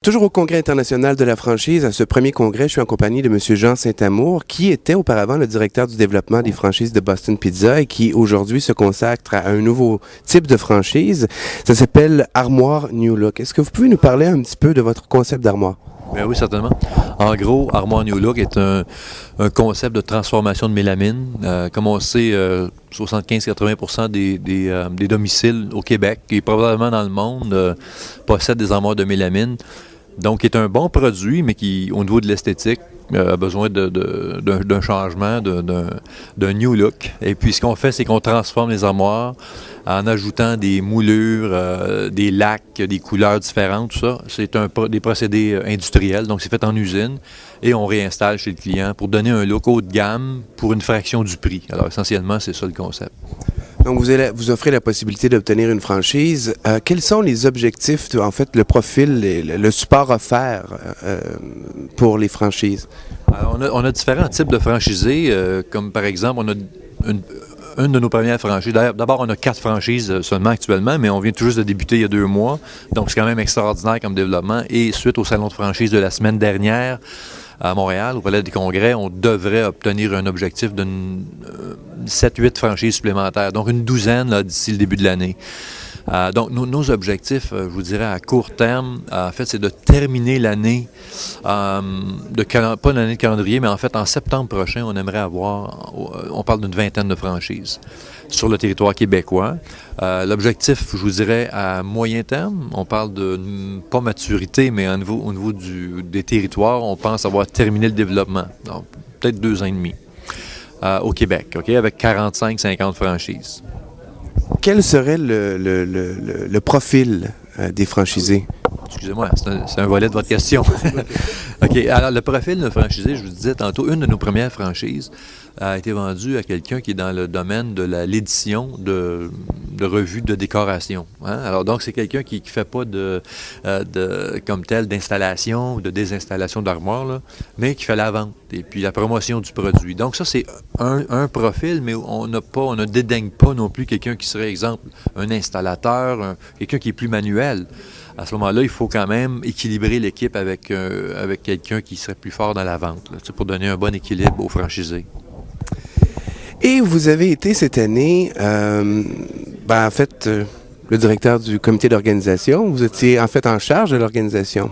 Toujours au Congrès international de la franchise, à ce premier congrès, je suis en compagnie de M. Jean Saint-Amour, qui était auparavant le directeur du développement des franchises de Boston Pizza et qui aujourd'hui se consacre à un nouveau type de franchise. Ça s'appelle Armoire New Look. Est-ce que vous pouvez nous parler un petit peu de votre concept d'armoire? Bien oui, certainement. En gros, Armoire New Look est un concept de transformation de mélamine. Comme on sait, 75-80% des domiciles au Québec et probablement dans le monde possèdent des armoires de mélamine. Donc, est un bon produit, mais qui, au niveau de l'esthétique, a besoin d'un changement, d'un new look. Et puis, ce qu'on fait, c'est qu'on transforme les armoires en ajoutant des moulures, des lacs, des couleurs différentes, tout ça. C'est des procédés industriels, donc c'est fait en usine. Et on réinstalle chez le client pour donner un look haut de gamme pour une fraction du prix. Alors, essentiellement, c'est ça le concept. Donc, vous offrez la possibilité d'obtenir une franchise. Quels sont les objectifs, en fait, le profil, le support offert pour les franchises? Alors, on a différents types de franchisés, comme par exemple, on a une de nos premières franchises. D'abord, on a 4 franchises seulement actuellement, mais on vient tout juste de débuter il y a 2 mois. Donc, c'est quand même extraordinaire comme développement. Et suite au salon de franchise de la semaine dernière, à Montréal, au Palais des Congrès, on devrait obtenir un objectif de 7-8 franchises supplémentaires, donc une douzaine d'ici le début de l'année. Donc, nos objectifs, je vous dirais, à court terme, en fait, c'est de terminer l'année, pas l'année de calendrier, mais en fait, en septembre prochain, on aimerait avoir, on parle d'une vingtaine de franchises sur le territoire québécois. L'objectif, je vous dirais, à moyen terme, on parle de, pas maturité, mais au niveau des territoires, on pense avoir terminé le développement, donc peut-être 2 ans et demi au Québec, OK, avec 45-50 franchises. Quel serait le profil des franchisés? Excusez-moi, c'est un volet de votre question. OK, alors le profil de franchisé, je vous disais tantôt, une de nos premières franchises a été vendue à quelqu'un qui est dans le domaine de l'édition de revues de décoration. Hein? Alors donc, c'est quelqu'un qui ne fait pas comme tel d'installation ou de désinstallation d'armoire, mais qui fait la vente et puis la promotion du produit. Donc ça, c'est un profil, mais on ne dédaigne pas non plus quelqu'un qui serait, exemple, un installateur, quelqu'un qui est plus manuel. À ce moment-là, il faut quand même équilibrer l'équipe avec quelqu'un qui serait plus fort dans la vente, là, pour donner un bon équilibre aux franchisés. Et vous avez été cette année, en fait, le directeur du comité d'organisation. Vous étiez en fait en charge de l'organisation.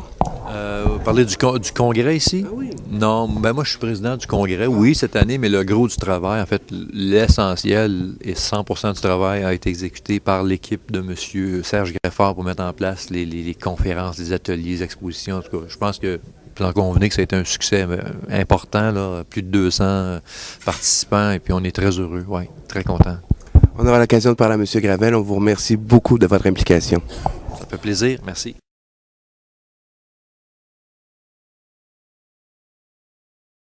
Vous parlez du congrès ici? Ah oui. Non, moi je suis président du congrès, oui, cette année, mais le gros du travail, en fait, l'essentiel et 100% du travail a été exécuté par l'équipe de M. Serge Greffard pour mettre en place les conférences, les ateliers, les expositions. En tout cas, je pense que vous en convenez que ça a été un succès important, là, plus de 200 participants, et puis on est très heureux, oui, très contents. On aura l'occasion de parler à M. Gravel. On vous remercie beaucoup de votre implication. Ça fait plaisir, merci.